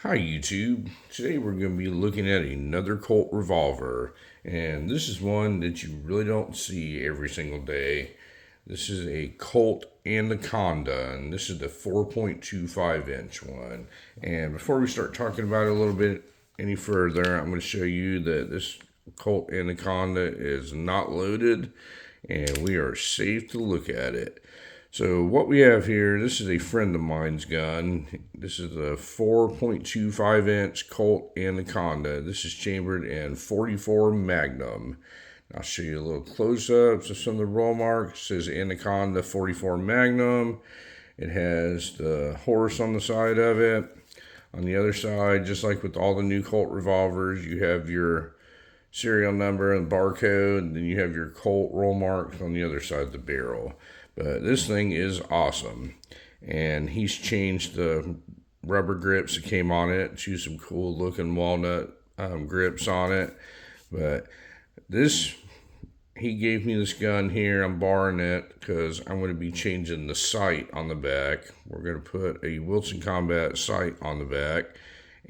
Hi YouTube. Today we're going to be looking at another Colt revolver, and this is one that you really don't see every single day. This is a Colt Anaconda, and this is the 4.25-inch one. And before we start talking about it a little bit any further, I'm going to show you that this Colt Anaconda is not loaded, and we are safe to look at it. So what we have here, this is a friend of mine's gun. This is a 4.25-inch Colt Anaconda. This is chambered in 44 Magnum. I'll show you a little close-ups of some of the roll marks. It says Anaconda 44 Magnum. It has the horse on the side of it. On the other side, just like with all the new Colt revolvers, you have your serial number and barcode, and then you have your Colt roll marks on the other side of the barrel. But this thing is awesome, and he's changed the rubber grips that came on it to some cool looking walnut grips on it. But he gave me this gun here. I'm borrowing it because I'm going to be changing the sight on the back. We're going to put a Wilson Combat sight on the back,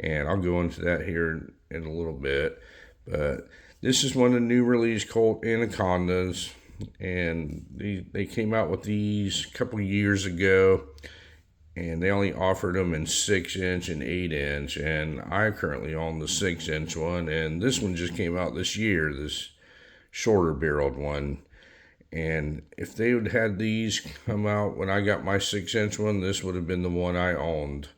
and I'll go into that here in a little bit. But this is one of the new release Colt Anacondas, and they came out with these a couple of years ago, and they only offered them in 6-inch and 8-inch, and I currently own the 6-inch one, and this one just came out this year, this shorter barreled one. And if they would had these come out when I got my 6-inch one, this would have been the one I owned.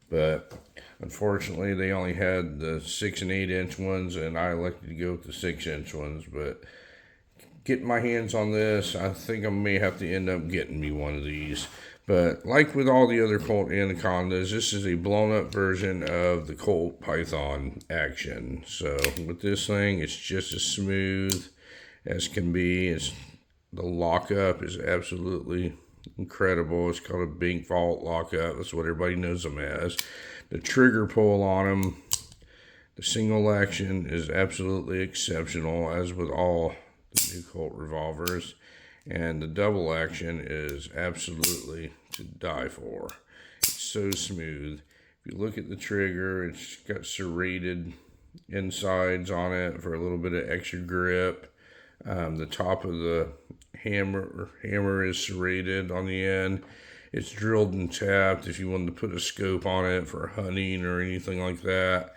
But unfortunately, they only had the 6 and 8-inch ones, and I elected to go with the 6-inch ones. But getting my hands on this, I think I may have to end up getting me one of these. But like with all the other Colt Anacondas, this is a blown up version of the Colt Python action. So with this thing, it's just as smooth as can be. The lockup is absolutely incredible. It's called a bank vault lockup. That's what everybody knows them as. The trigger pull on them, the single action is absolutely exceptional, as with all the new Colt revolvers. And the double action is absolutely to die for. It's so smooth. If you look at the trigger, it's got serrated insides on it for a little bit of extra grip. The top of the hammer is serrated on the end. It's drilled and tapped if you wanted to put a scope on it for hunting or anything like that.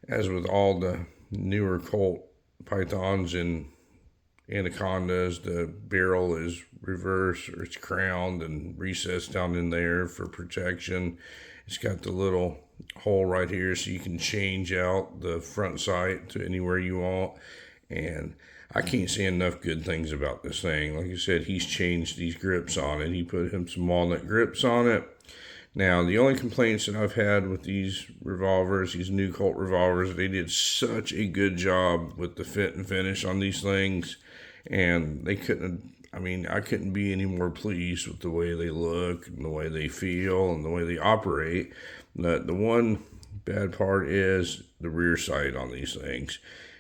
As with all the newer Colt Pythons and Anacondas, the barrel is reversed, or it's crowned and recessed down in there for protection. It's got the little hole right here so you can change out the front sight to anywhere you want. And I can't say enough good things about this thing. Like I said, he's changed these grips on it. He put him some walnut grips on it. Now, the only complaints that I've had with these revolvers, these new Colt revolvers, they did such a good job with the fit and finish on these things. And I couldn't be any more pleased with the way they look and the way they feel and the way they operate. The one bad part is the rear sight on these things.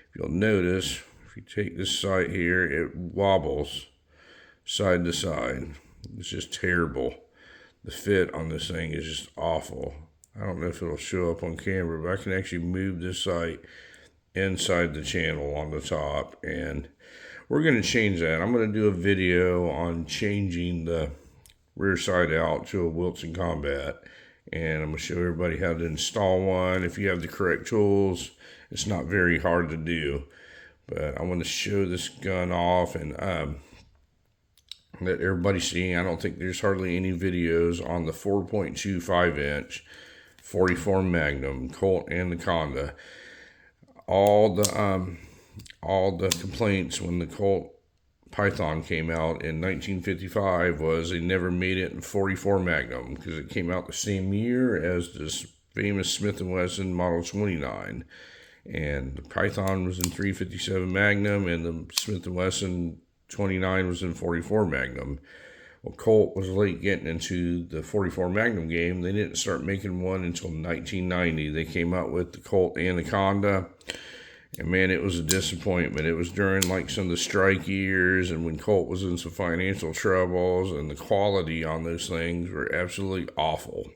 If you'll notice, if you take this sight here, it wobbles side to side. It's just terrible. The fit on this thing is just awful. I don't know if it'll show up on camera, but I can actually move this sight inside the channel on the top, and we're going to change that. I'm going to do a video on changing the rear sight out to a Wilson Combat, and I'm going to show everybody how to install one. If you have the correct tools, it's not very hard to do. But I want to show this gun off and let everybody see. I don't think there's hardly any videos on the 4.25-inch 44 Magnum Colt Anaconda. All the complaints when the Colt Python came out in 1955 was they never made it in 44 Magnum because it came out the same year as this famous Smith & Wesson Model 29. And the Python was in 357 Magnum, and the Smith & Wesson 29 was in 44 Magnum. Well, Colt was late getting into the 44 Magnum game. They didn't start making one until 1990. They came out with the Colt Anaconda, and man, it was a disappointment. It was during like some of the strike years and when Colt was in some financial troubles, and the quality on those things were absolutely awful.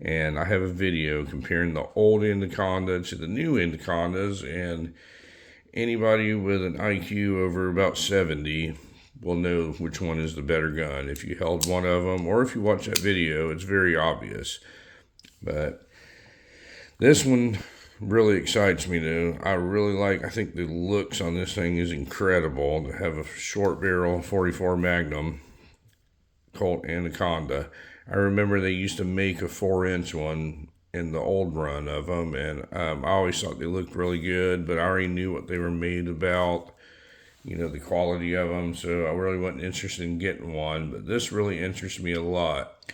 And I have a video comparing the old Anaconda to the new Anacondas, and anybody with an IQ over about 70 will know which one is the better gun. If you held one of them, or if you watch that video, it's very obvious. But this one really excites me though. I think the looks on this thing is incredible. To have a short barrel 44 Magnum Colt Anaconda. I remember they used to make a 4-inch one in the old run of them, and I always thought they looked really good, but I already knew what they were made about, the quality of them, so I really wasn't interested in getting one, but this really interests me a lot.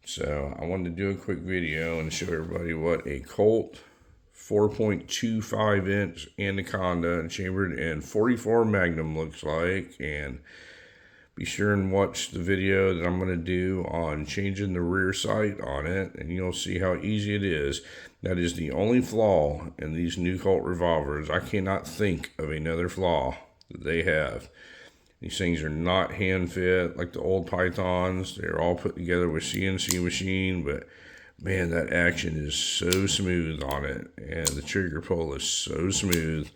So I wanted to do a quick video and show everybody what a Colt 4.25 inch Anaconda chambered in 44 Magnum looks like. And be sure and watch the video that I'm going to do on changing the rear sight on it, and you'll see how easy it is. That is the only flaw in these new Colt revolvers. I cannot think of another flaw that they have. These things are not hand fit like the old Pythons. They're all put together with CNC machine, but man, that action is so smooth on it, and the trigger pull is so smooth.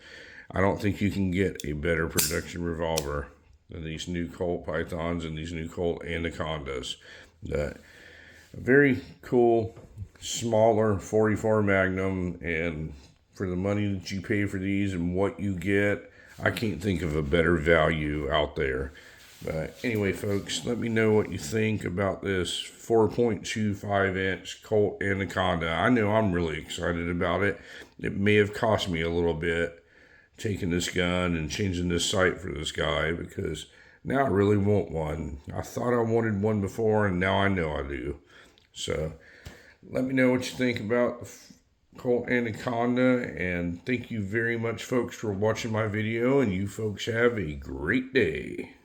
I don't think you can get a better production revolver than these new Colt Pythons and these new Colt Anacondas. A very cool, smaller 44 Magnum, and for the money that you pay for these and what you get, I can't think of a better value out there. But anyway, folks, let me know what you think about this 4.25 inch Colt Anaconda. I know I'm really excited about it. It may have cost me a little bit taking this gun and changing this sight for this guy, because now I really want one. I thought I wanted one before, and now I know I do. So let me know what you think about the Colt Anaconda, and thank you very much, folks, for watching my video, and you folks have a great day.